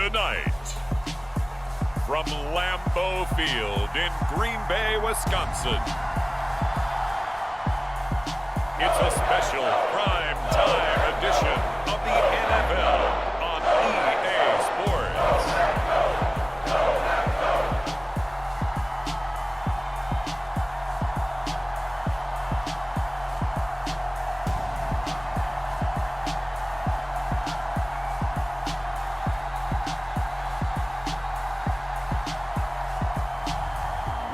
Tonight, from Lambeau Field in Green Bay, Wisconsin, it's a special prime time edition of the NFL on EA Sports.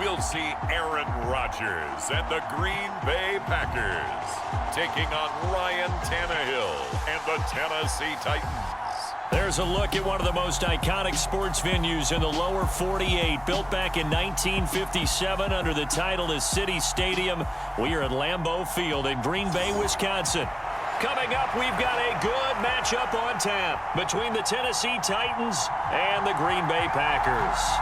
We'll see Aaron Rodgers and the Green Bay Packers taking on Ryan Tannehill and the Tennessee Titans. There's a look at one of the most iconic sports venues in the lower 48, built back in 1957 under the title of City Stadium. We are at Lambeau Field in Green Bay, Wisconsin. Coming up, we've got a good matchup on tap between the Tennessee Titans and the Green Bay Packers.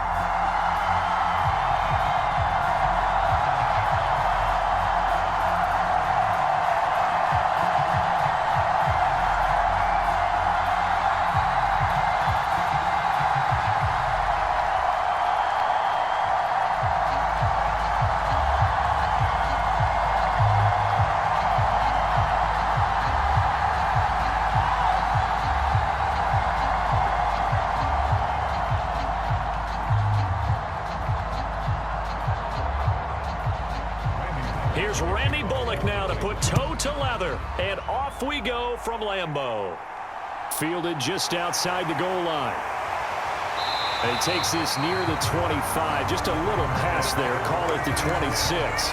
Here's Randy Bullock now to put toe to leather, and off we go from Lambeau. Fielded just outside the goal line. And he takes this near the 25, just a little pass there, call it the 26.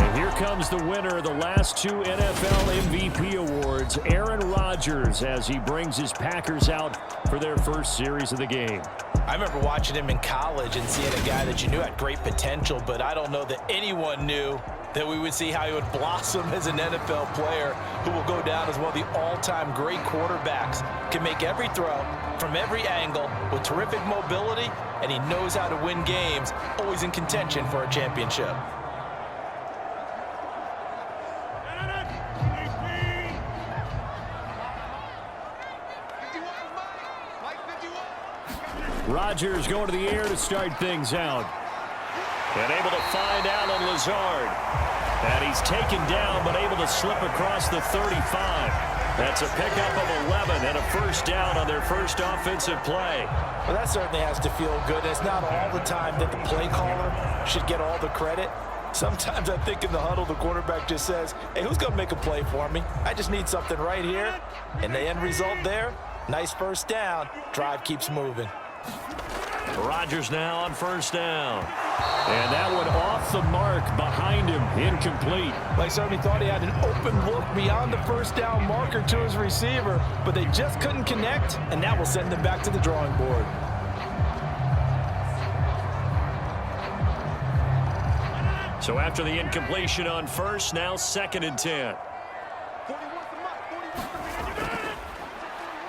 And here comes the winner of the last two NFL MVP awards, Aaron Rodgers, as he brings his Packers out for their first series of the game. I remember watching him in college and seeing a guy that you knew had great potential, but I don't know that anyone knew that we would see how he would blossom as an NFL player who will go down as one of the all-time great quarterbacks. Can make every throw from every angle with terrific mobility, and he knows how to win games, always in contention for a championship. Rodgers going to the air to start things out. And able to find Allen Lazard. And he's taken down, but able to slip across the 35. That's a pickup of 11 and a first down on their first offensive play. Well, that certainly has to feel good. It's not all the time that the play caller should get all the credit. Sometimes I think in the huddle, the quarterback just says, hey, who's going to make a play for me? I just need something right here. And the end result there, nice first down. Drive keeps moving. Rodgers now on first down. And that one off the mark behind him, incomplete. Like certainly thought he had an open look beyond the first down marker to his receiver, but they just couldn't connect, and that will send them back to the drawing board. So after the incompletion on first, now 2nd and 10.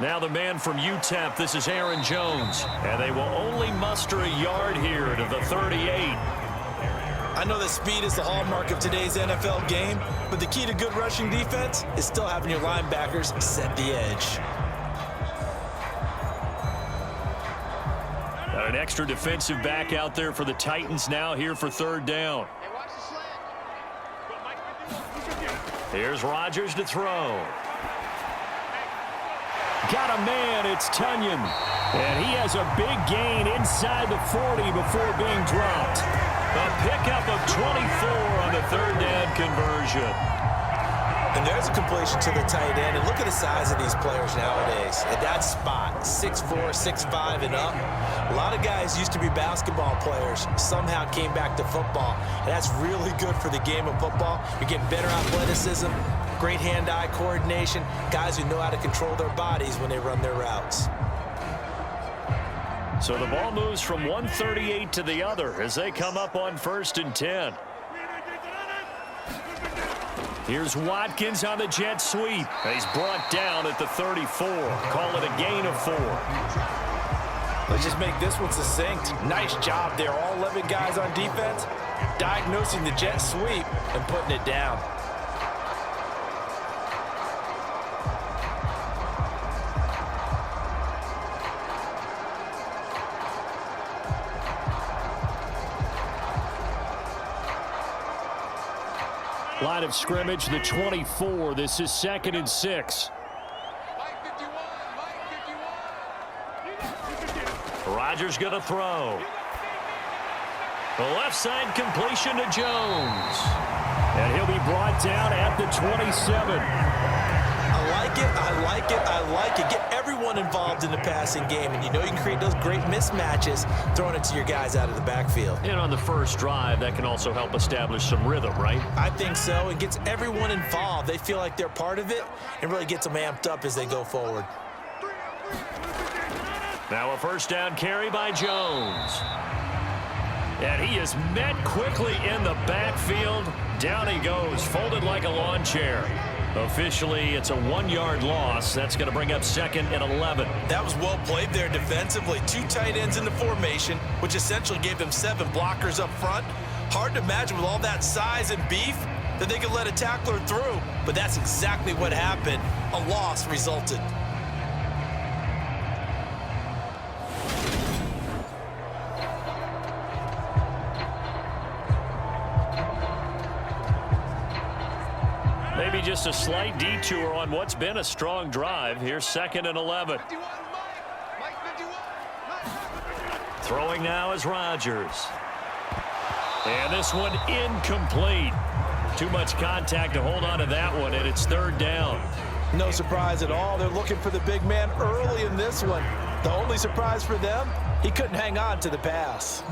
Now the man from UTEP, this is Aaron Jones. And they will only muster a yard here to the 38. I know that speed is the hallmark of today's NFL game, but the key to good rushing defense is still having your linebackers set the edge. Got an extra defensive back out there for the Titans now here for 3rd down. Here's Rodgers to throw. Got a man, it's Tunyon. And he has a big gain inside the 40 before being dropped. A pickup of 24 on the 3rd down conversion. And there's a completion to the tight end. And look at the size of these players nowadays. At that spot, 6'4", 6'5", and up. A lot of guys used to be basketball players, somehow came back to football. And that's really good for the game of football. You're getting better athleticism, great hand-eye coordination, guys who know how to control their bodies when they run their routes. So the ball moves from 138 to the other as they come up on 1st and 10. Here's Watkins on the jet sweep. He's brought down at the 34. Call it a gain of 4. Let's just make this one succinct. Nice job there. All 11 guys on defense diagnosing the jet sweep and putting it down. Line of scrimmage, the 24. This is 2nd and 6. Rodgers going to throw. The left side completion to Jones. And he'll be brought down at the 27. I like it, I like it, I like it. Get everyone involved in the passing game, and you know you can create those great mismatches throwing it to your guys out of the backfield. And on the first drive, that can also help establish some rhythm, right? I think so. It gets everyone involved. They feel like they're part of it and really gets them amped up as they go forward. Now a first down carry by Jones. And he is met quickly in the backfield. Down he goes, folded like a lawn chair. Officially, it's a 1-yard loss. That's going to bring up 2nd and 11. That was well played there defensively. 2 tight ends in the formation, which essentially gave them 7 blockers up front. Hard to imagine with all that size and beef that they could let a tackler through. But that's exactly what happened. A loss resulted. Maybe just a slight detour on what's been a strong drive. Here's 2nd and 11. Throwing now is Rodgers. And this one incomplete. Too much contact to hold on to that one, and it's 3rd down. No surprise at all. They're looking for the big man early in this one. The only surprise for them, he couldn't hang on to the pass.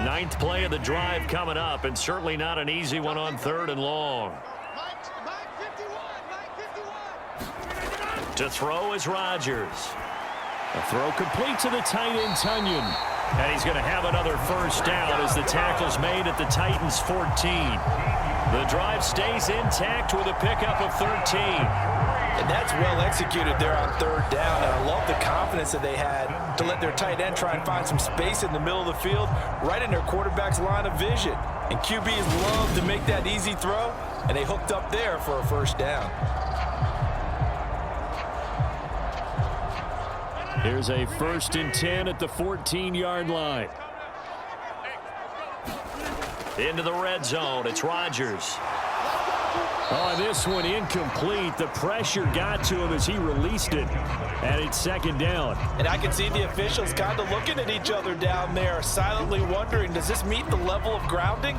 Ninth play of the drive coming up, and certainly not an easy one on 3rd and long. To throw is Rodgers. A throw complete to the tight end, Tunyon. And he's going to have another first down as the tackle's made at the Titans' 14. The drive stays intact with a pickup of 13. And that's well executed there on 3rd down. And I love the confidence that they had to let their tight end try and find some space in the middle of the field, right in their quarterback's line of vision. And QBs love to make that easy throw, and they hooked up there for a first down. Here's a 1st and 10 at the 14-yard line. Into the red zone, it's Rodgers. Oh, this one incomplete. The pressure got to him as he released it. And it's 2nd down. And I can see the officials kind of looking at each other down there, silently wondering, does this meet the level of grounding?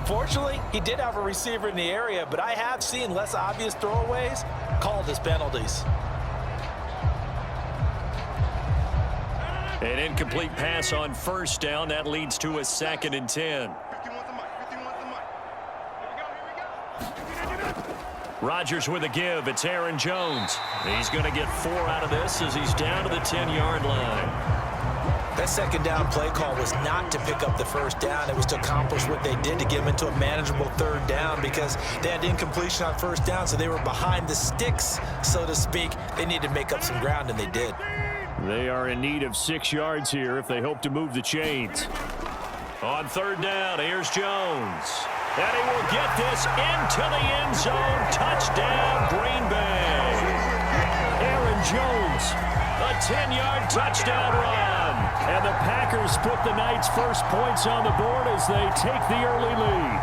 Fortunately, he did have a receiver in the area, but I have seen less obvious throwaways called as penalties. An incomplete pass on 1st down. That leads to a 2nd and 10. Rodgers with a give. It's Aaron Jones. He's going to get 4 out of this as he's down to the 10-yard line. That 2nd down play call was not to pick up the first down. It was to accomplish what they did to get them into a manageable 3rd down because they had incompletion on 1st down, so they were behind the sticks, so to speak. They needed to make up some ground, and they did. They are in need of 6 yards here if they hope to move the chains. On 3rd down, here's Jones. And he will get this into the end zone. Touchdown, Green Bay. Aaron Jones, a 10-yard touchdown run. And the Packers put the night's first points on the board as they take the early lead.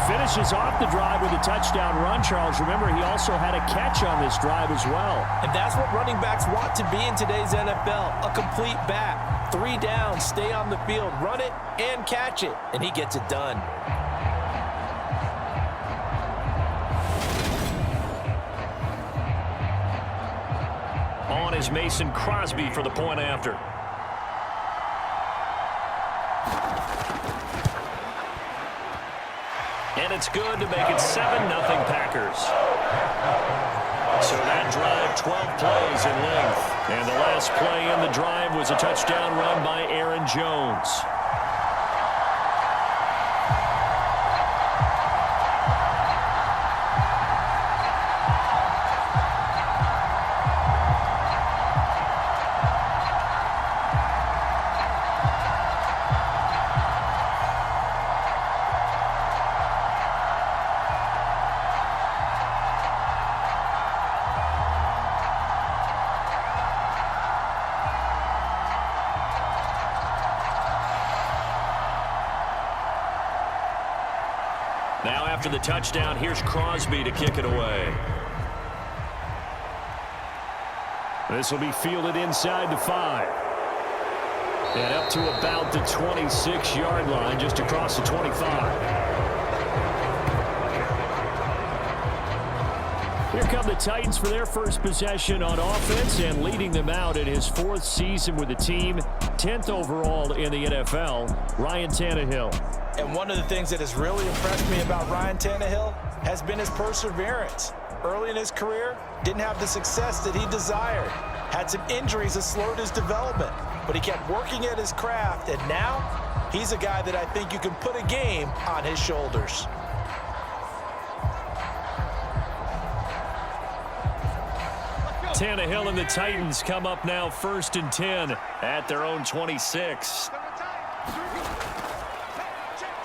Finishes off the drive with a touchdown run, Charles. Remember, he also had a catch on this drive as well. And that's what running backs want to be in today's NFL, a complete back. 3 downs, stay on the field, run it, and catch it. And he gets it done. On is Mason Crosby for the point after. And it's good to make it 7-0 Packers. So that drive, 12 plays in length. And the last play in the drive was a touchdown run by Aaron Jones. Now after the touchdown, here's Crosby to kick it away. This will be fielded inside the 5. And up to about the 26-yard line, just across the 25. Here come the Titans for their first possession on offense, and leading them out in his 4th season with the team, 10th overall in the NFL, Ryan Tannehill. And one of the things that has really impressed me about Ryan Tannehill has been his perseverance. Early in his career, didn't have the success that he desired. Had some injuries that slowed his development, but he kept working at his craft, and now he's a guy that I think you can put a game on his shoulders. Tannehill and the Titans come up now 1st and 10 at their own 26.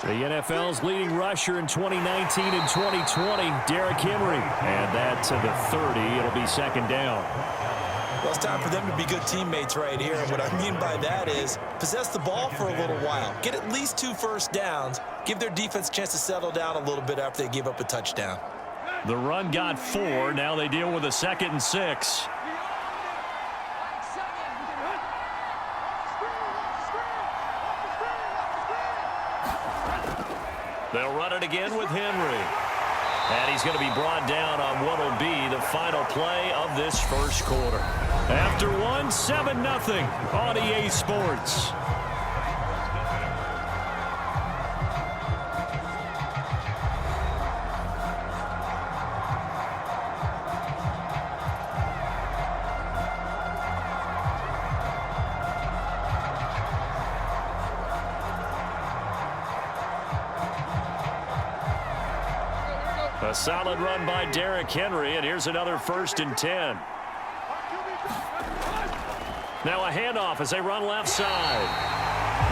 The NFL's leading rusher in 2019 and 2020, Derrick Henry. And that to the 30. It'll be 2nd down. Well, it's time for them to be good teammates right here. And what I mean by that is possess the ball for a little while. Get at least 2 first downs. Give their defense a chance to settle down a little bit after they give up a touchdown. The run got 4. Now they deal with a 2nd and 6. They'll run it again with Henry. And he's going to be brought down on what will be the final play of this first quarter. After one, 7-0 on EA Sports. A solid run by Derrick Henry, and here's another 1st and 10. Now a handoff as they run left side.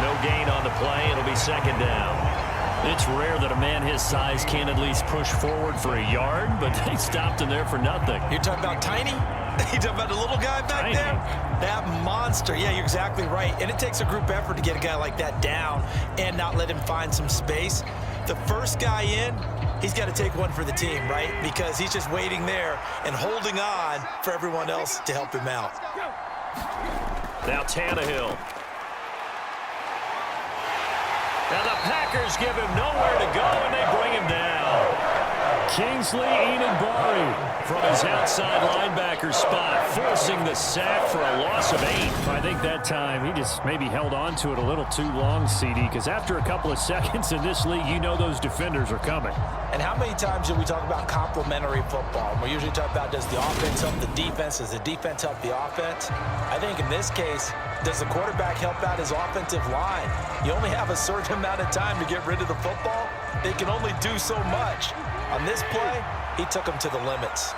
No gain on the play. It'll be 2nd down. It's rare that a man his size can at least push forward for a yard, but they stopped him there for nothing. You're talking about tiny? You're talking about the little guy back there? That monster. Yeah, you're exactly right. And it takes a group effort to get a guy like that down and not let him find some space. The first guy in, he's got to take one for the team, right? Because he's just waiting there and holding on for everyone else to help him out. Now Tannehill. Now the Packers give him nowhere to go, and they bring him down. Kingsley Enagbari from his outside linebacker spot, forcing the sack for a loss of 8. I think that time he just maybe held on to it a little too long, CD, because after a couple of seconds in this league, you know those defenders are coming. And how many times do we talk about complementary football? We usually talk about, does the offense help the defense? Does the defense help the offense? I think in this case, does the quarterback help out his offensive line? You only have a certain amount of time to get rid of the football. They can only do so much. On this play, he took them to the limits.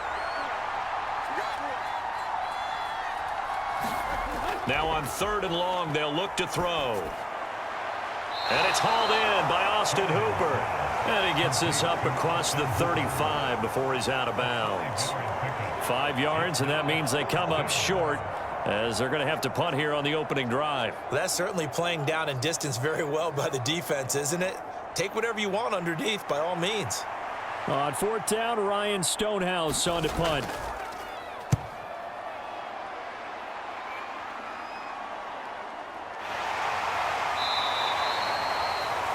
Now on 3rd and long, they'll look to throw. And it's hauled in by Austin Hooper. And he gets this up across the 35 before he's out of bounds. 5 yards, and that means they come up short, as they're going to have to punt here on the opening drive. Well, that's certainly playing down in distance very well by the defense, isn't it? Take whatever you want underneath, by all means. On 4th down, Ryan Stonehouse on to punt.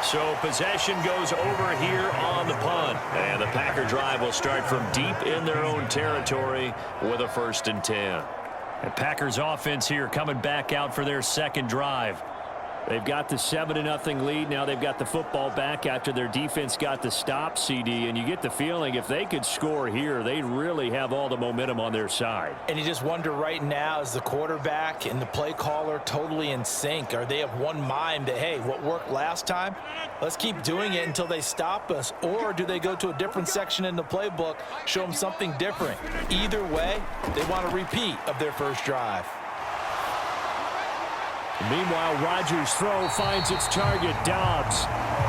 So possession goes over here on the punt. And the Packer drive will start from deep in their own territory with a 1st and 10. And Packers offense here coming back out for their 2nd drive. They've got the 7-0 lead. Now they've got the football back after their defense got the stop, CD. And you get the feeling if they could score here, they'd really have all the momentum on their side. And you just wonder right now, is the quarterback and the play caller totally in sync? Are they of one mind that, hey, what worked last time, let's keep doing it until they stop us? Or do they go to a different section in the playbook, show them something different? Either way, they want a repeat of their first drive. Meanwhile, Rodgers' throw finds its target, Dobbs.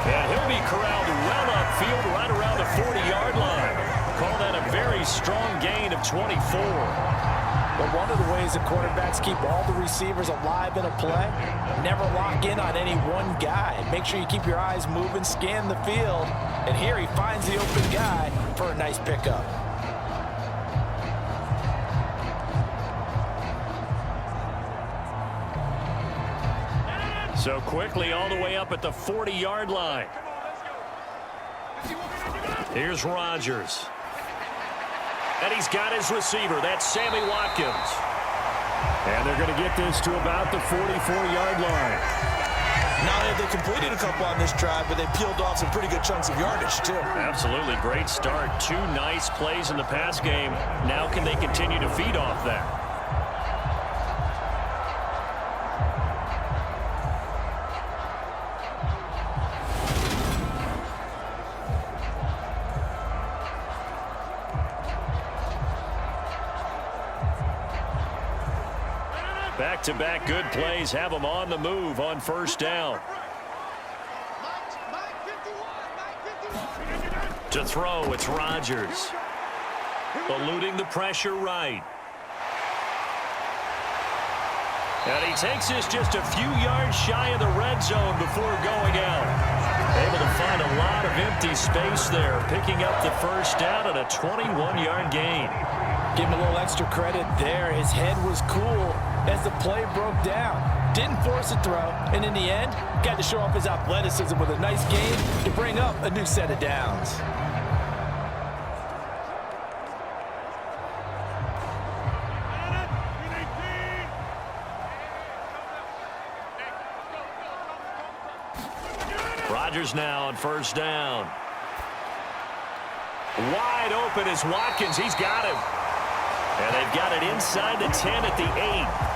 And he'll be corralled well upfield right around the 40-yard line. Call that a very strong gain of 24. But one of the ways that quarterbacks keep all the receivers alive in a play, never lock in on any one guy. Make sure you keep your eyes moving, scan the field, And here he finds the open guy for a nice pickup. So quickly all the way up at the 40-yard line. Here's Rodgers. And he's got his receiver. That's Sammy Watkins. And they're going to get this to about the 44-yard line. Not only have they completed a couple on this drive, but they peeled off some pretty good chunks of yardage, too. Absolutely. Great start. 2 nice plays in the pass game. Now can they continue to feed off that? Back-to-back good plays have them on the move on first down. To throw, it's Rodgers. Eluding the pressure right. And he takes this just a few yards shy of the red zone before going out. Able to find a lot of empty space there, picking up the first down and a 21-yard gain. Give him a little extra credit there. His head was cool as the play broke down. Didn't force a throw, and in the end, got to show off his athleticism with a nice game to bring up a new set of downs. Rodgers now on first down. Wide open is Watkins. He's got him. And they've got it inside the 10 at the 8.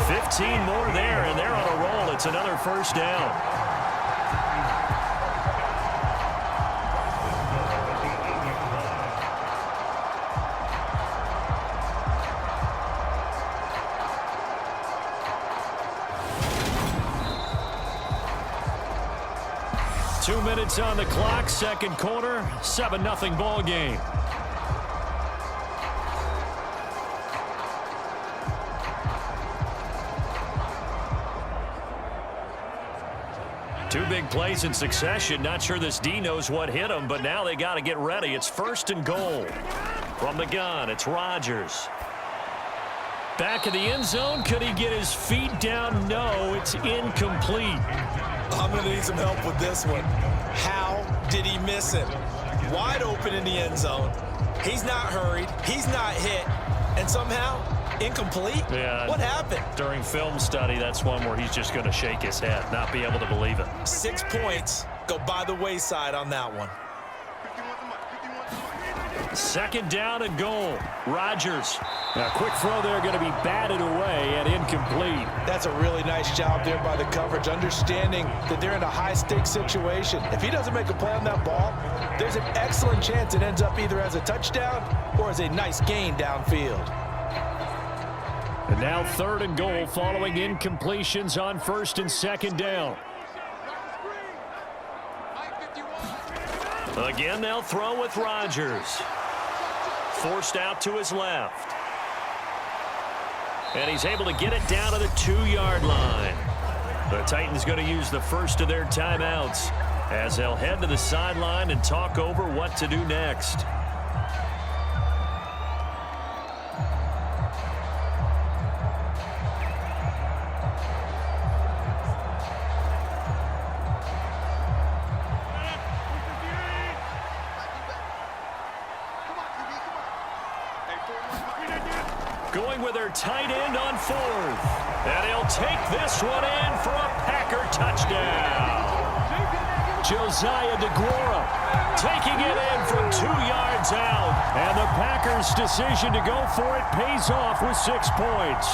15 more there, and they're on a roll. It's another first down. Two minutes on the clock, second quarter, 7-0 ball game. Two big plays in succession. Not sure this D knows what hit him, but now they got to get ready. It's first and goal. From the gun, it's Rodgers. Back in the end zone. Could he get his feet down? No, it's incomplete. I'm going to need some help with this one. How did he miss him? Wide open in the end zone. He's not hurried. He's not hit. And somehow, incomplete? Yeah. What happened? During film study, that's one where he's just going to shake his head, not be able to believe it. 6 points go by the wayside on that one. Second down and goal. Rodgers. A quick throw there, going to be batted away and incomplete. That's a really nice job there by the coverage, understanding that they're in a high-stakes situation. If he doesn't make a play on that ball, there's an excellent chance it ends up either as a touchdown or as a nice gain downfield. And now third and goal following incompletions on first and second down. Again, they'll throw with Rodgers. Forced out to his left. And he's able to get it down to the 2-yard line. The Titans going to use the first of their timeouts as they'll head to the sideline and talk over what to do next. Going with their tight end on fourth. And he'll take this one in for a Packer touchdown. Josiah DeGuara taking it in from 2 yards out. And the Packers' decision to go for it pays off with 6 points.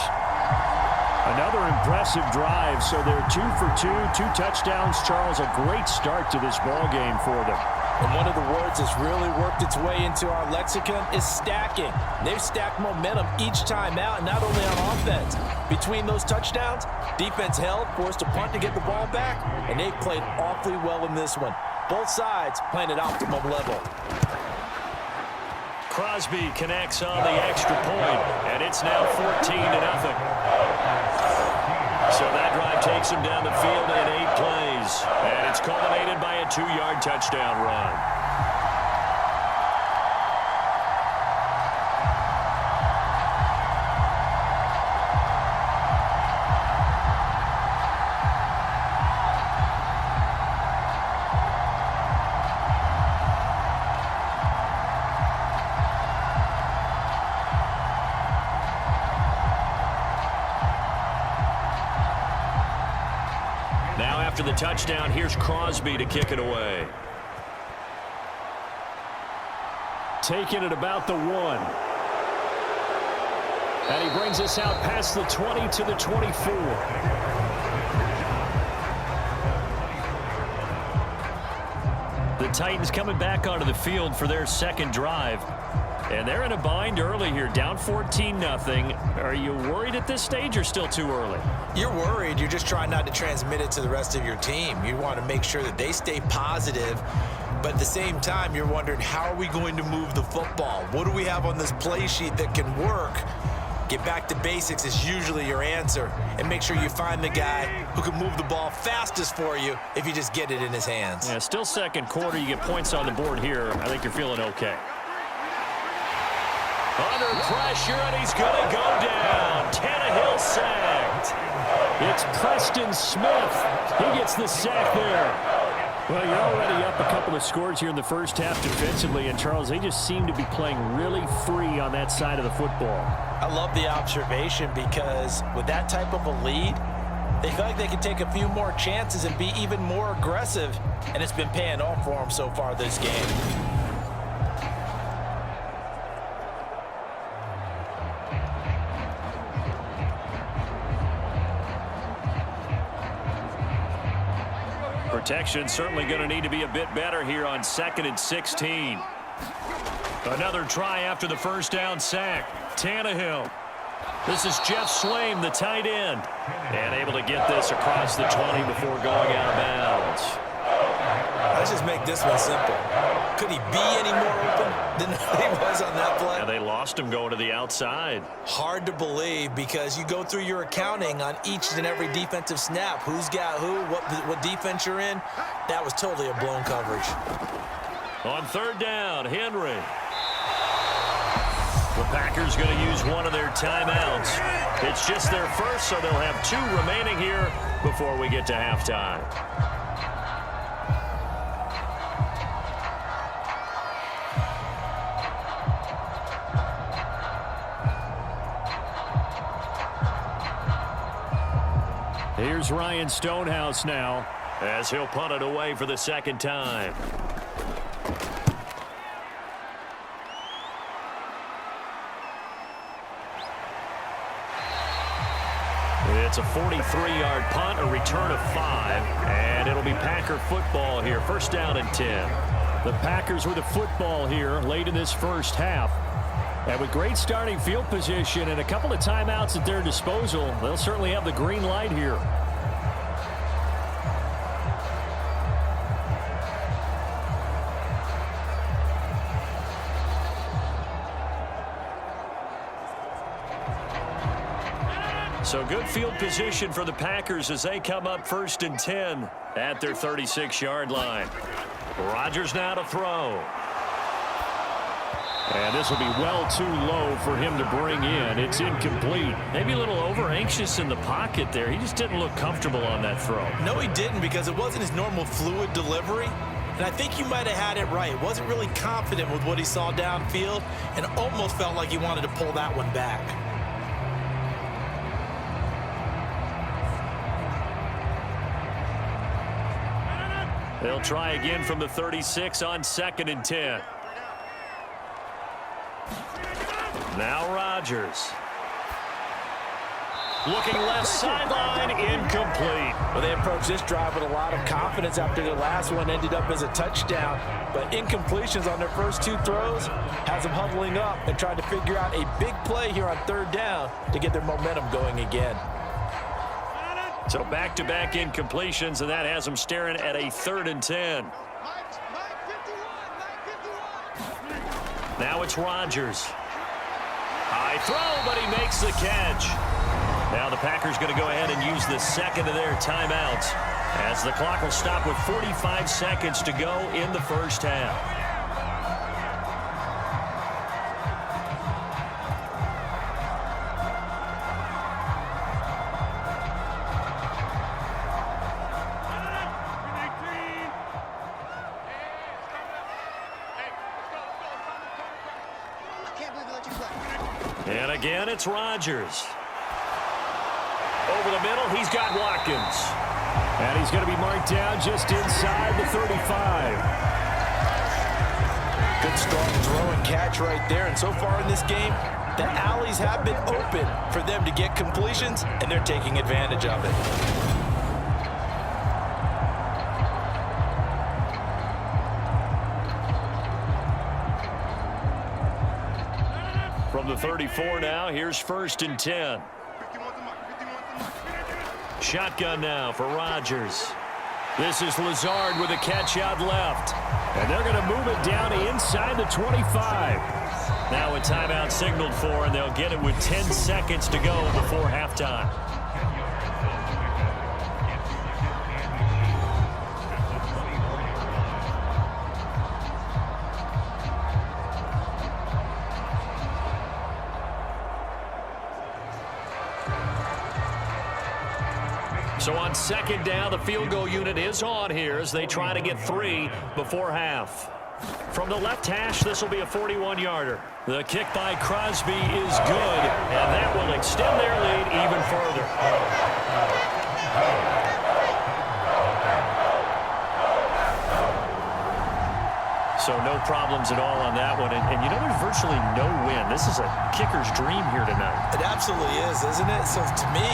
Another impressive drive, so they're 2 for 2, 2 touchdowns. Charles, a great start to this ball game for them. And one of the words that's really worked its way into our lexicon is stacking. They've stacked momentum each time out, and not only on offense. Between those touchdowns, defense held, forced a punt to get the ball back, and they played awfully well in this one. Both sides playing at optimum level. Crosby connects on the extra point, and it's now 14-0. So that drive takes him down the field in 8 plays. And it's culminated by a 2-yard touchdown run. after the touchdown. Here's Crosby to kick it away. Taking it about the 1. And he brings us out past the 20 to the 24. The Titans coming back onto the field for their second drive. And they're in a bind early here, down 14-0. Are you worried at this stage or still too early? You're worried. You're just trying not to transmit it to the rest of your team. You want to make sure that they stay positive. But at the same time, you're wondering, how are we going to move the football? What do we have on this play sheet that can work? Get back to basics is usually your answer. And make sure you find the guy who can move the ball fastest for you if you just get it in his hands. Yeah, still second quarter. You get points on the board here. I think you're feeling okay. Under pressure, and he's going to go down. Tannehill sacked. It's Preston Smith. He gets the sack there. Well, you're already up a couple of scores here in the first half defensively, and Charles, they just seem to be playing really free on that side of the football. I love the observation because with that type of a lead, they feel like they can take a few more chances and be even more aggressive, and it's been paying off for them so far this game. Protection certainly going to need to be a bit better here on 2nd and 16. Another try after the first down sack. Tannehill. This is Jeff Swaim, the tight end. And able to get this across the 20 before going out of bounds. Let's just make this one simple. Could he be any more open than he was on that play? And they lost him going to the outside. Hard to believe because you go through your accounting on each and every defensive snap. Who's got who, what defense you're in. That was totally a blown coverage. On 3rd down, Henry. The Packers going to use one of their timeouts. It's just their first, so they'll have 2 remaining here before we get to halftime. Here's Ryan Stonehouse now as he'll punt it away for the second time. It's a 43-yard punt, a return of 5, and it'll be Packer football here. 1st down and 10. The Packers with a football here late in this first half. And with great starting field position and a couple of timeouts at their disposal, they'll certainly have the green light here. So good field position for the Packers as they come up 1st and 10 at their 36-yard line. Rodgers now to throw. And this will be well too low for him to bring in. It's incomplete. Maybe a little over-anxious in the pocket there. He just didn't look comfortable on that throw. No, he didn't because it wasn't his normal fluid delivery. And I think you might have had it right. Wasn't really confident with what he saw downfield and almost felt like he wanted to pull that one back. They'll try again from the 36 on 2nd and 10. Now Rodgers. Looking left sideline, incomplete. Well, they approached this drive with a lot of confidence after the last one ended up as a touchdown. But incompletions on their first 2 throws has them huddling up and trying to figure out a big play here on 3rd down to get their momentum going again. So back-to-back incompletions, and that has them staring at a 3rd and 10. Now it's Rodgers. High throw, but he makes the catch. Now the Packers going to go ahead and use the second of their timeouts as the clock will stop with 45 seconds to go in the first half. And again, it's Rodgers. Over the middle, he's got Watkins. And he's going to be marked down just inside the 35. Good strong throw and catch right there. And so far in this game, the alleys have been open for them to get completions, and they're taking advantage of it. From the 34 now, here's 1st and 10. Shotgun now for Rodgers. This is Lazard with a catch out left. And they're going to move it down to inside the 25. Now a timeout signaled for, and they'll get it with 10 seconds to go before halftime. So on 2nd down, the field goal unit is on here as they try to get 3 before half. From the left hash, this will be a 41-yarder. The kick by Crosby is good, and that will extend their lead even further. So no problems at all on that one. And you know, there's virtually no wind. This is a kicker's dream here tonight. It absolutely is, isn't it? So to me,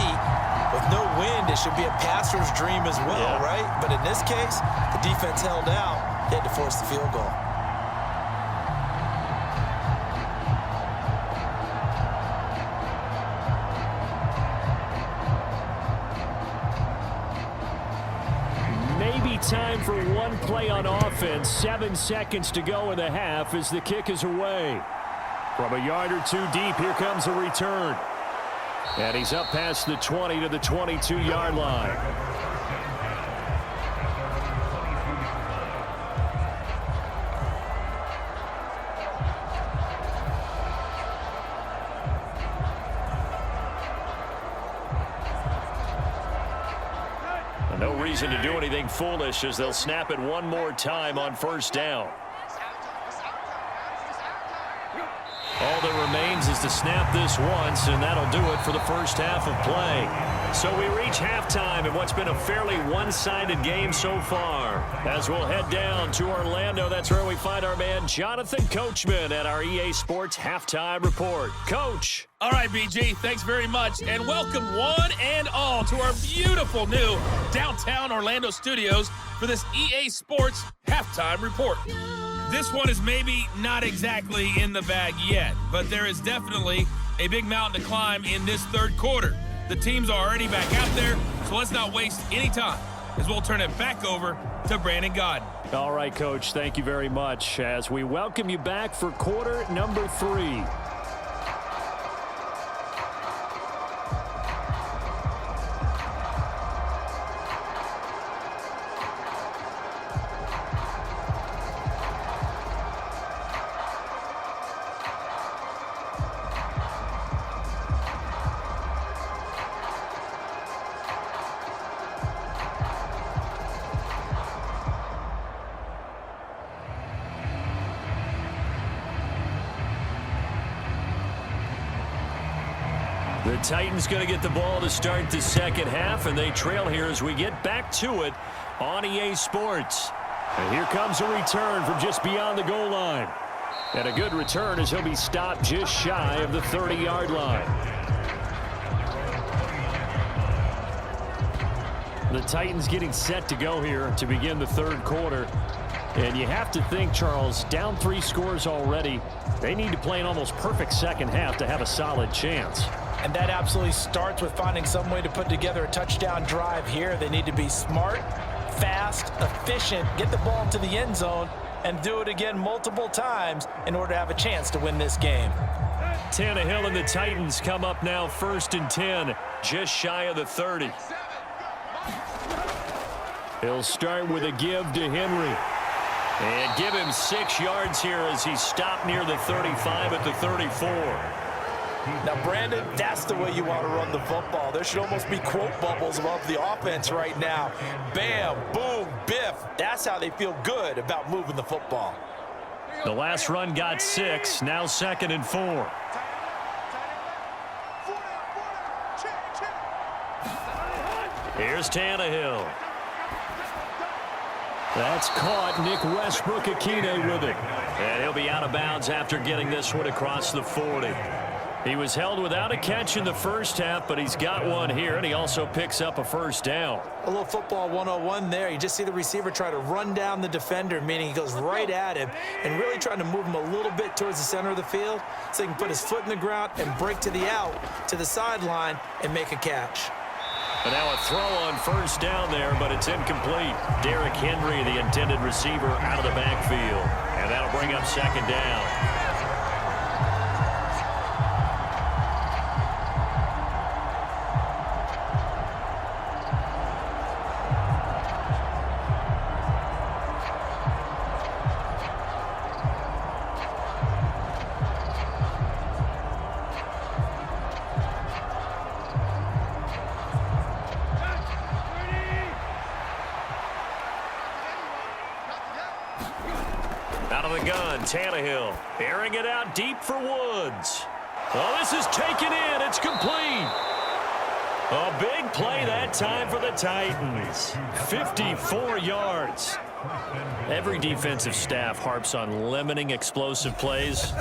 with no wind, it should be a passer's dream as well, right? But in this case, the defense held out. They had to force the field goal. Maybe time for one play on offense. 7 seconds to go in the half as the kick is away. From a yard or two deep, here comes a return. And he's up past the 20 to the 22-yard line. No reason to do anything foolish as they'll snap it one more time on 1st down. All that remains is to snap this once, and that'll do it for the first half of play. So we reach halftime in what's been a fairly one-sided game so far. As we'll head down to Orlando, that's where we find our man Jonathan Coachman at our EA Sports Halftime Report. Coach. All right, BG, thanks very much, and welcome one and all to our beautiful new downtown Orlando studios for this EA Sports Halftime Report. This one is maybe not exactly in the bag yet, but there is definitely a big mountain to climb in this 3rd quarter. The teams are already back out there, so let's not waste any time as we'll turn it back over to Brandon Godden. All right, Coach, thank you very much as we welcome you back for quarter number 3. The Titans going to get the ball to start the second half, and they trail here as we get back to it on EA Sports. And here comes a return from just beyond the goal line. And a good return as he'll be stopped just shy of the 30-yard line. The Titans getting set to go here to begin the 3rd quarter. And you have to think, Charles, down 3 scores already. They need to play an almost perfect second half to have a solid chance. And that absolutely starts with finding some way to put together a touchdown drive here. They need to be smart, fast, efficient, get the ball into the end zone, and do it again multiple times in order to have a chance to win this game. Tannehill and the Titans come up now 1st and 10, just shy of the 30. He'll start with a give to Henry. And give him 6 yards here as he's stopped near the 35 at the 34. Now, Brandon, that's the way you want to run the football. There should almost be quote bubbles above the offense right now. Bam, boom, biff. That's how they feel good about moving the football. The last run got 6, now 2nd and 4. Here's Tannehill. That's caught. Nick Westbrook-Akine with it. And he'll be out of bounds after getting this one across the 40. He was held without a catch in the first half, but he's got one here, and he also picks up a first down. A little football 101 there. You just see the receiver try to run down the defender, meaning he goes right at him and really trying to move him a little bit towards the center of the field so he can put his foot in the ground and break to the out, to the sideline, and make a catch. And now a throw on first down there, but it's incomplete. Derrick Henry, the intended receiver, out of the backfield. And that'll bring up second down. Out of the gun, Tannehill, airing it out deep for Woods. Oh, this is taken in. It's complete. A big play that time for the Titans. 54 yards. Every defensive staff harps on limiting explosive plays.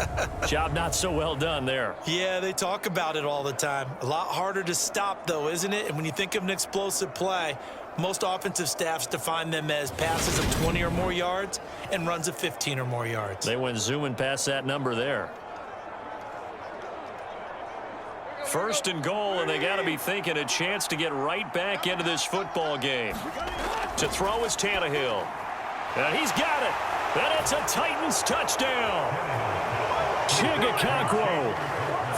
Job not so well done there. Yeah, they talk about it all the time. A lot harder to stop, though, isn't it? And when you think of an explosive play, most offensive staffs define them as passes of 20 or more yards and runs of 15 or more yards. They went zooming past that number there. First and goal, and they got to be thinking a chance to get right back into this football game. To throw is Tannehill. And he's got it. And it's a Titans touchdown. Chigakakwo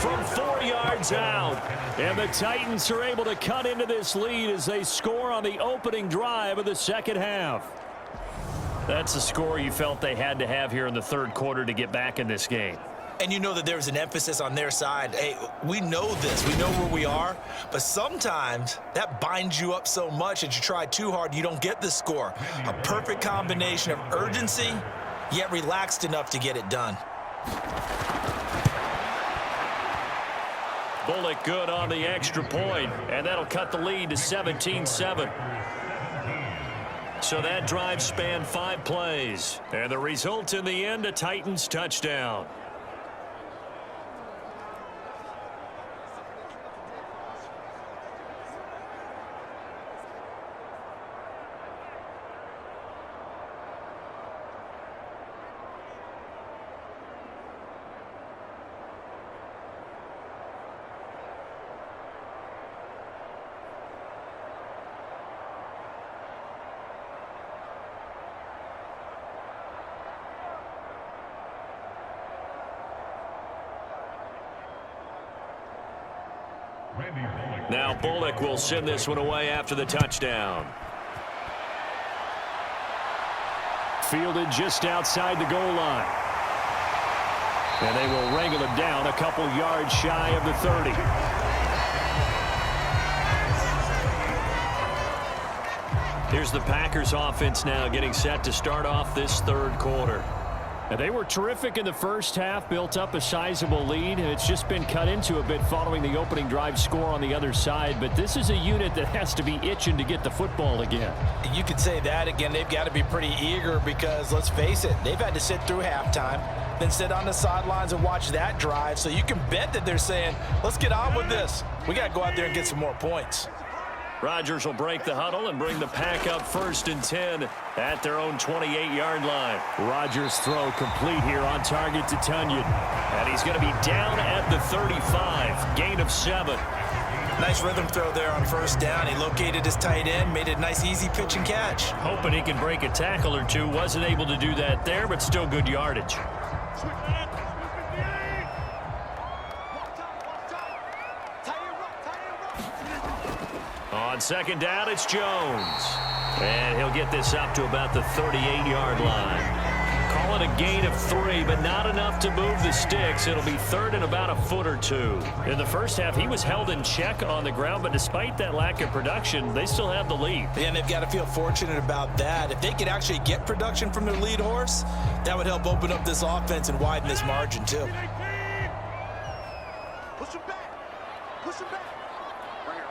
from 4 yards out. And the Titans are able to cut into this lead as they score on the opening drive of the second half. That's the score you felt they had to have here in the third quarter to get back in this game. And you know that there's an emphasis on their side. Hey, we know this. We know where we are. But sometimes that binds you up so much that you try too hard, you don't get the score. A perfect combination of urgency, yet relaxed enough to get it done. Bullock good on the extra point, and that'll cut the lead to 17-7. So that drive spanned 5 plays. And the result in the end, a Titans touchdown. Now Bullock will send this one away after the touchdown. Fielded just outside the goal line. And they will wrangle him down a couple yards shy of the 30. Here's the Packers offense now getting set to start off this third quarter. And they were terrific in the first half, built up a sizable lead, and it's just been cut into a bit following the opening drive score on the other side. But this is a unit that has to be itching to get the football again. You could say that again. They've got to be pretty eager because, let's face it, they've had to sit through halftime, then sit on the sidelines and watch that drive. So you can bet that they're saying, let's get on with this. We got to go out there and get some more points. Rodgers will break the huddle and bring the Pack up 1st and 10 at their own 28-yard line. Rodgers' throw complete here on target to Tunyon. And he's going to be down at the 35. Gain of 7. Nice rhythm throw there on first down. He located his tight end, made it a nice easy pitch and catch. Hoping he can break a tackle or two. Wasn't able to do that there, but still good yardage. On second down, it's Jones. And he'll get this up to about the 38-yard line. Call it a gain of 3, but not enough to move the sticks. It'll be third and about a foot or two. In the first half, he was held in check on the ground, but despite that lack of production, they still have the lead. And they've got to feel fortunate about that. If they could actually get production from their lead horse, that would help open up this offense and widen this margin, too. Push him back. Push him back. Bring it.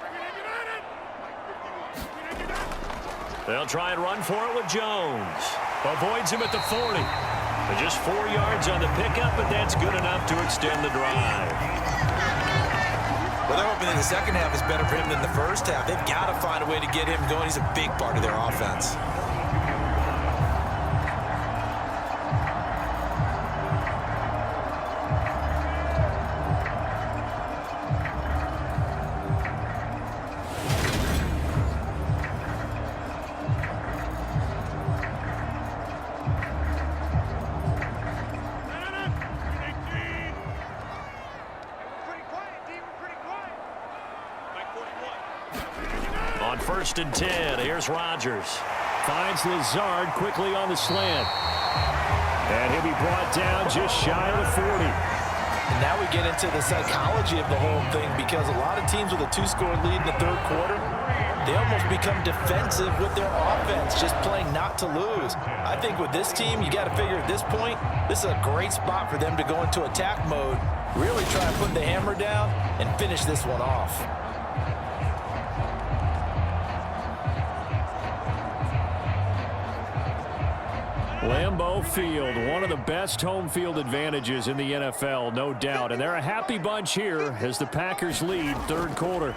They'll try and run for it with Jones. Avoids him at the 40. But just 4 yards on the pickup, but that's good enough to extend the drive. Well, they're hoping that the second half is better for him than the first half. They've got to find a way to get him going. He's a big part of their offense. On 1st and 10, here's Rodgers. Finds Lazard quickly on the slant. And he'll be brought down just shy of the 40. And now we get into the psychology of the whole thing, because a lot of teams with a 2-score lead in the third quarter, they almost become defensive with their offense, just playing not to lose. I think with this team, you got to figure at this point, this is a great spot for them to go into attack mode, really try and put the hammer down and finish this one off. Lambeau Field, one of the best home field advantages in the NFL, no doubt. And they're a happy bunch here as the Packers lead third quarter.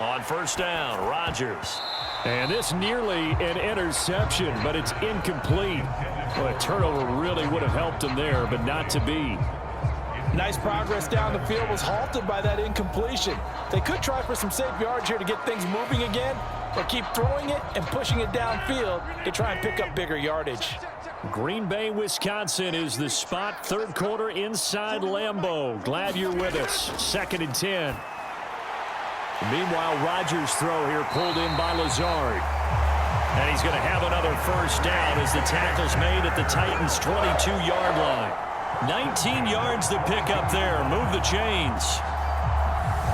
On 1st down, Rodgers. And this nearly an interception, but it's incomplete. Well, a turnover really would have helped him there, but not to be. Nice progress down the field was halted by that incompletion. They could try for some safe yards here to get things moving again, or keep throwing it and pushing it downfield to try and pick up bigger yardage. Green Bay, Wisconsin is the spot. Third quarter inside Lambeau. Glad you're with us. 2nd and 10. Meanwhile, Rodgers' throw here pulled in by Lazard. And he's going to have another first down as the tackle's made at the Titans' 22-yard line. 19 yards to pick up there. Move the chains.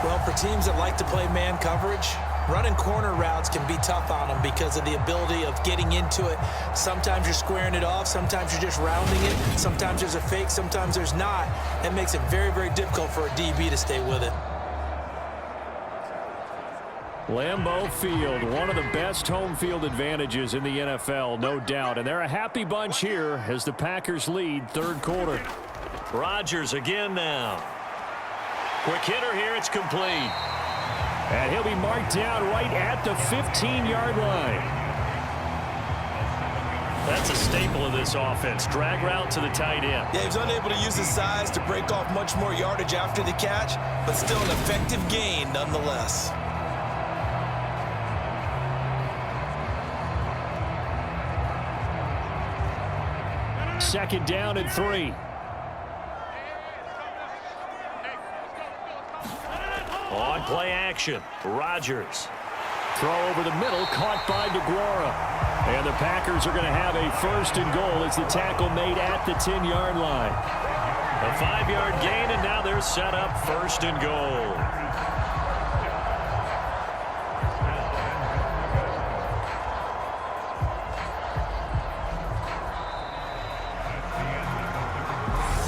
Well, for teams that like to play man coverage, running corner routes can be tough on them because of the ability of getting into it. Sometimes you're squaring it off. Sometimes you're just rounding it. Sometimes there's a fake. Sometimes there's not. That makes it very, very difficult for a DB to stay with it. Lambeau Field, one of the best home field advantages in the NFL, no doubt. And they're a happy bunch here as the Packers lead third quarter. Rodgers again now. Quick hitter here, it's complete. And he'll be marked down right at the 15-yard line. That's a staple of this offense. Drag route to the tight end. Yeah, he was unable to use his size to break off much more yardage after the catch, but still an effective gain nonetheless. Second down and 3. On play action, Rodgers. Throw over the middle, caught by DeGuara. And the Packers are going to have a 1st and goal as the tackle made at the 10-yard line. A 5-yard gain, and now they're set up 1st and goal.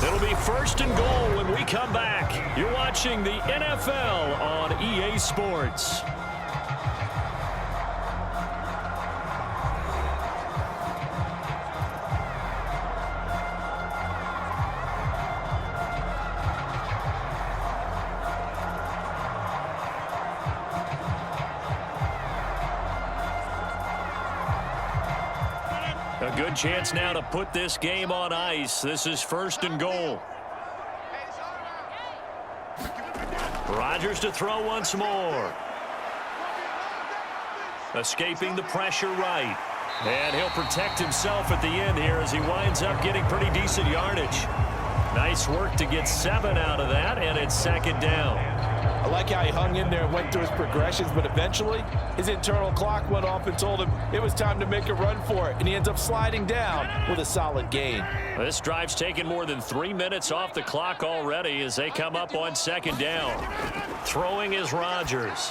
It'll be 1st and goal when we come back. You're watching the NFL on EA Sports. A good chance now to put this game on ice. This is 1st and goal. Rodgers to throw once more. Escaping the pressure right. And he'll protect himself at the end here as he winds up getting pretty decent yardage. Nice work to get 7 out of that, and it's 2nd down. I like how he hung in there and went through his progressions, but eventually his internal clock went off and told him it was time to make a run for it, and he ends up sliding down with a solid gain. This drive's taken more than 3 minutes off the clock already as they come up on 2nd down. Throwing is Rodgers.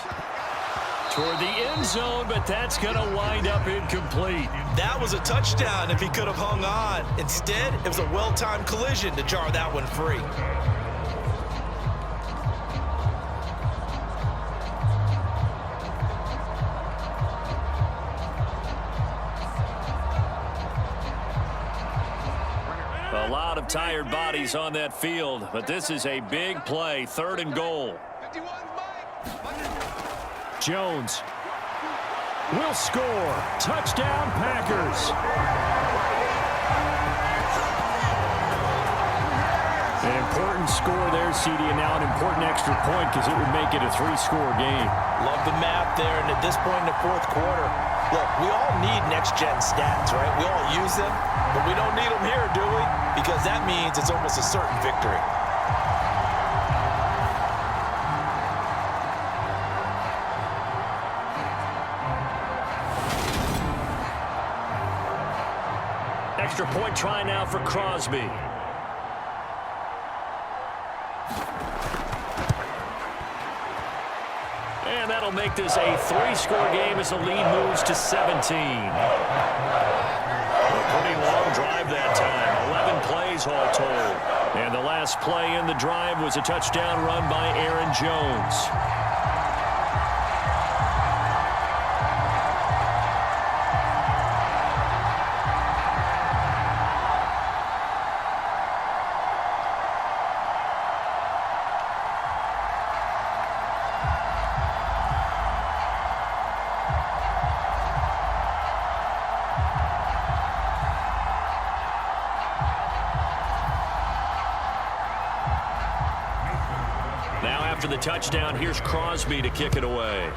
Toward the end zone, but that's going to wind up incomplete. That was a touchdown if he could have hung on. Instead, it was a well-timed collision to jar that one free. lot of tired bodies on that field, but this is a big play, 3rd and goal. Jones will score. Touchdown, Packers. An important score there, CD, and now an important extra point because it would make it a 3-score game. Love the math there, and at this point in the 4th quarter, look, we all need next-gen stats, right? We all use them, but we don't need them here, do we? Because that means it's almost a certain victory. Extra point try now for Crosby. And that'll make this a 3-score game as the lead moves to 17. A pretty long drive that time. 11 plays all told. And the last play in the drive was a touchdown run by Aaron Jones. After the touchdown, here's Crosby to kick it away.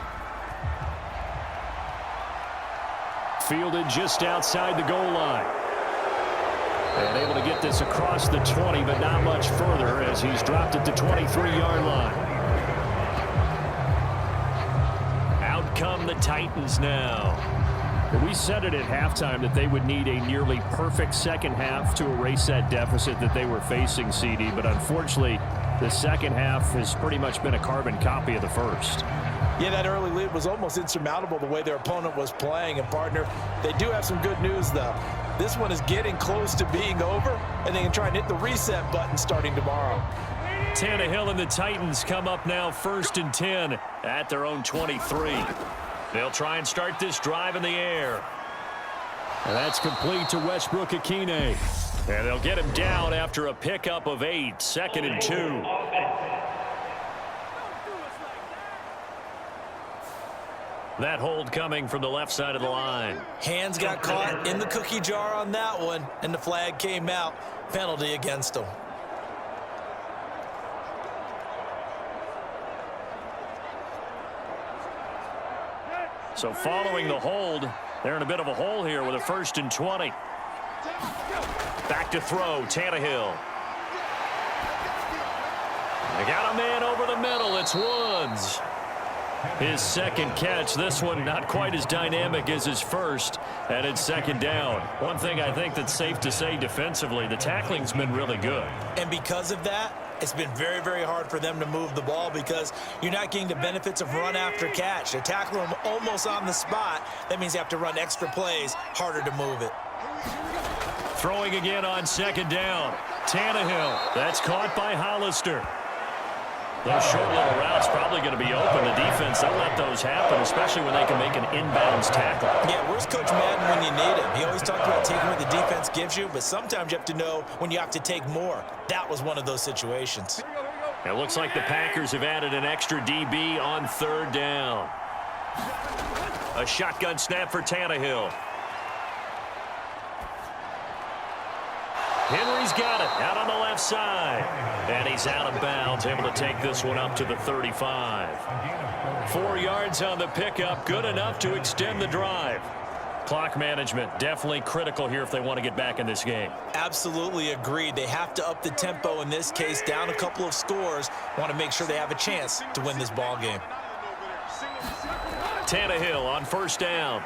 Fielded just outside the goal line. And able to get this across the 20, but not much further as he's dropped at the 23-yard line. Out come the Titans now. We said it at halftime that they would need a nearly perfect second half to erase that deficit that they were facing, CD, but unfortunately, the second half has pretty much been a carbon copy of the first. Yeah, that early lead was almost insurmountable the way their opponent was playing. And, partner, they do have some good news, though. This one is getting close to being over, and they can try and hit the reset button starting tomorrow. Tannehill and the Titans come up now 1st and 10 at their own 23. They'll try and start this drive in the air. And that's complete to Westbrook-Akine. And they'll get him down after a pickup of 8, 2nd and 2. That hold coming from the left side of the line. Hands got caught in the cookie jar on that one, and the flag came out. Penalty against them. So following the hold, they're in a bit of a hole here with a 1st and 20. Back to throw, Tannehill. They got a man over the middle. It's Woods. His second catch. This one not quite as dynamic as his first, and it's 2nd down. One thing I think that's safe to say defensively, the tackling's been really good. And because of that, it's been very, very hard for them to move the ball because you're not getting the benefits of run after catch. They're tackling them almost on the spot. That means you have to run extra plays, harder to move it. Throwing again on 2nd down. Tannehill. That's caught by Hollister. Those short little routes probably going to be open. The defense, they'll let those happen, especially when they can make an inbounds tackle. Yeah, where's Coach Madden when you need him? He always talked about taking what the defense gives you, but sometimes you have to know when you have to take more. That was one of those situations. It looks like the Packers have added an extra DB on 3rd down. A shotgun snap for Tannehill. Henry's got it out on the left side. And he's out of bounds, able to take this one up to the 35. 4 yards on the pickup, good enough to extend the drive. Clock management definitely critical here if they want to get back in this game. Absolutely agreed. They have to up the tempo in this case, down a couple of scores. Want to make sure they have a chance to win this ball game. Tannehill on 1st down.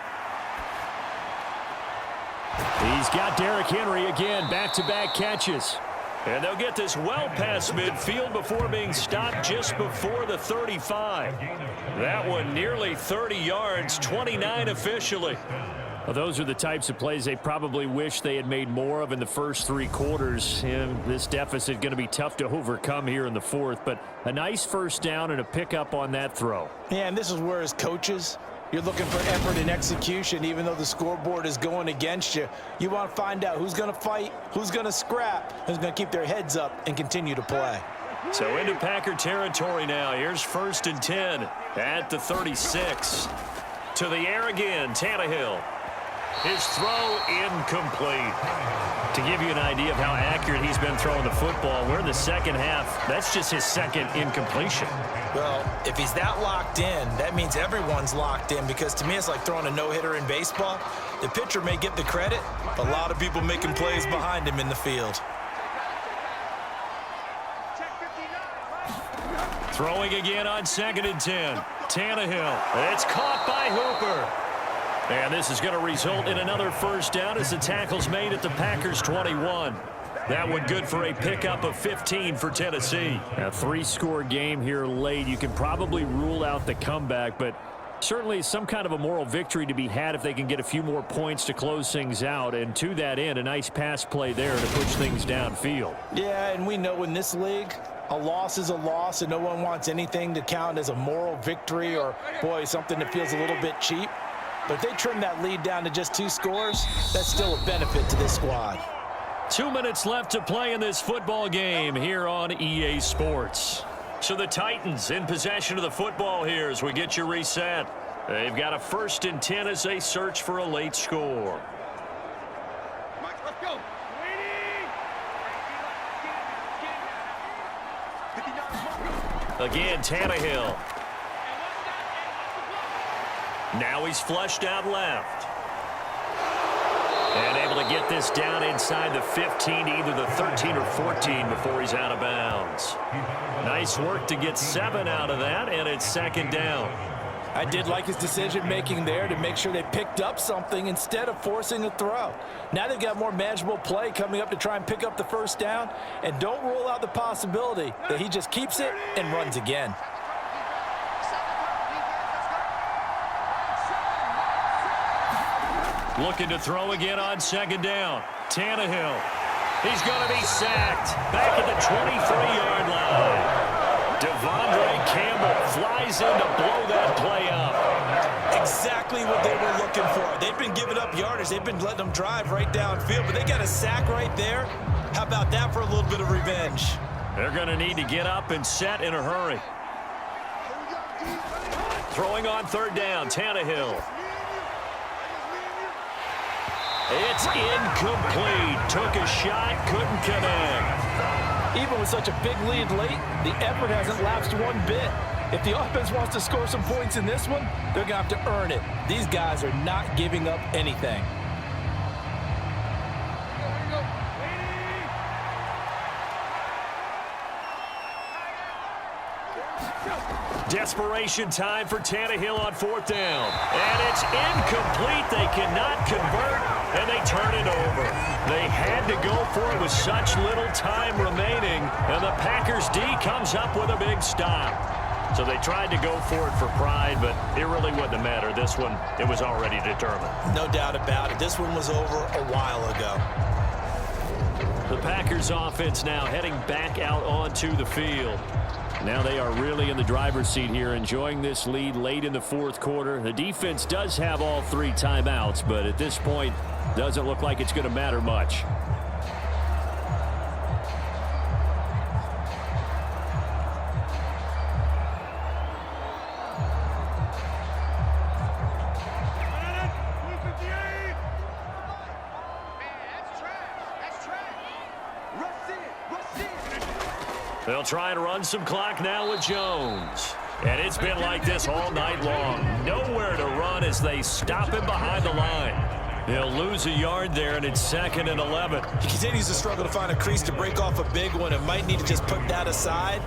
He's got Derrick Henry again, back-to-back catches. And they'll get this well past midfield before being stopped just before the 35. That one nearly 30 yards, 29 officially. Well, those are the types of plays they probably wish they had made more of in the first 3 quarters. And this deficit going to be tough to overcome here in the 4th. But a nice 1st down and a pickup on that throw. Yeah, and this is where as coaches, You're looking for effort and execution, even though the scoreboard is going against you. You want to find out who's going to fight, who's going to scrap, who's going to keep their heads up and continue to play. So into Packer territory now. Here's 1st and 10 at the 36. To the air again, Tannehill. His throw incomplete. To give you an idea of how accurate he's been throwing the football, we're in the second half. That's just his second incompletion. Well, if he's that locked in, that means everyone's locked in, because to me it's like throwing a no-hitter in baseball. The pitcher may get the credit, but a lot of people making plays behind him in the field. Throwing again on 2nd and 10. Tannehill. It's caught by Hooper. And this is going to result in another first down as the tackle's made at the Packers' 21. That one good for a pickup of 15 for Tennessee. A 3-score game here late. You can probably rule out the comeback, but certainly some kind of a moral victory to be had if they can get a few more points to close things out. And to that end, a nice pass play there to push things downfield. Yeah, and we know in this league, a loss is a loss, and no one wants anything to count as a moral victory or, boy, something that feels a little bit cheap. But if they trim that lead down to just 2 scores, that's still a benefit to this squad. 2 minutes left to play in this football game here on EA Sports. So the Titans in possession of the football here as we get you reset. They've got a 1st and 10 as they search for a late score. Let's go. Again, Tannehill. Now he's flushed out left. And able to get this down inside the 15, either the 13 or 14 before he's out of bounds. Nice work to get 7 out of that, and it's 2nd down. I did like his decision-making there to make sure they picked up something instead of forcing a throw. Now they've got more manageable play coming up to try and pick up the first down, and don't rule out the possibility that he just keeps it and runs again. Looking to throw again on 2nd down. Tannehill. He's going to be sacked back at the 23-yard line. Devondre Campbell flies in to blow that play up. Exactly what they were looking for. They've been giving up yardage. They've been letting them drive right downfield, but they got a sack right there. How about that for a little bit of revenge? They're going to need to get up and set in a hurry. Throwing on 3rd down, Tannehill. It's incomplete. Took a shot, couldn't connect. Even with such a big lead late, the effort hasn't lapsed one bit. If the offense wants to score some points in this one, they're going to have to earn it. These guys are not giving up anything. Desperation time for Tannehill on 4th down. And it's incomplete. They cannot convert, and they turn it over. They had to go for it with such little time remaining, and the Packers D comes up with a big stop. So they tried to go for it for pride, but it really wouldn't matter. This one, it was already determined. No doubt about it. This one was over a while ago. The Packers offense now heading back out onto the field. Now they are really in the driver's seat here, enjoying this lead late in the 4th quarter. The defense does have all 3 timeouts, but at this point, doesn't look like it's going to matter much. They'll try and run some clock now with Jones. And it's been like this all night long. Nowhere to run as they stop him behind the line. They'll lose a yard there, and it's 2nd and 11. He continues to struggle to find a crease to break off a big one, and might need to just put that aside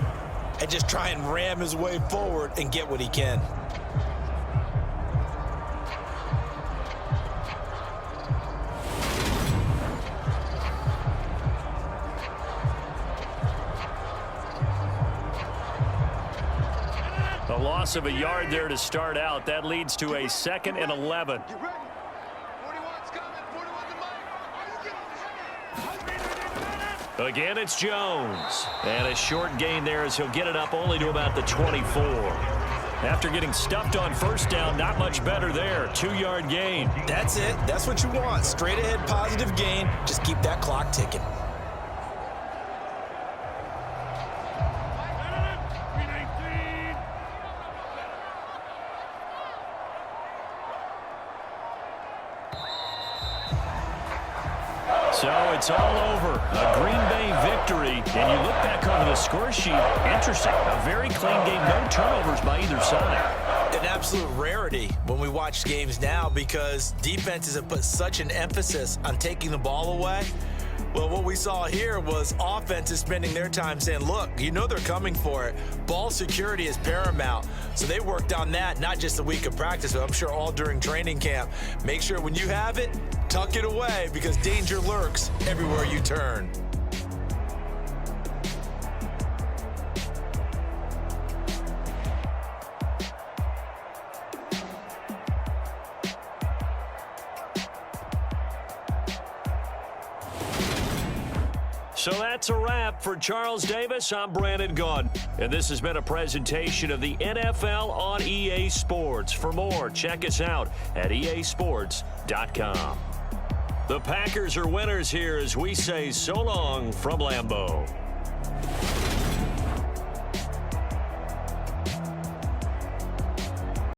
and just try and ram his way forward and get what he can. A loss of a yard there to start out. That leads to a 2nd and 11. Again, it's Jones. And a short gain there as he'll get it up only to about the 24. After getting stuffed on first down, not much better there. 2-yard gain. That's it. That's what you want. Straight ahead positive gain. Just keep that clock ticking. So it's all over. A Green Bay victory. And you look back on the score sheet. Interesting. A very clean game. No turnovers by either side. An absolute rarity when we watch games now because defenses have put such an emphasis on taking the ball away. Well, what we saw here was offenses spending their time saying, look, you know they're coming for it. Ball security is paramount. So they worked on that, not just a week of practice, but I'm sure all during training camp. Make sure when you have it, tuck it away because danger lurks everywhere you turn. So that's a wrap for Charles Davis. I'm Brandon Gaudin, and this has been a presentation of the NFL on EA Sports. For more, check us out at easports.com. The Packers are winners here as we say so long from Lambeau.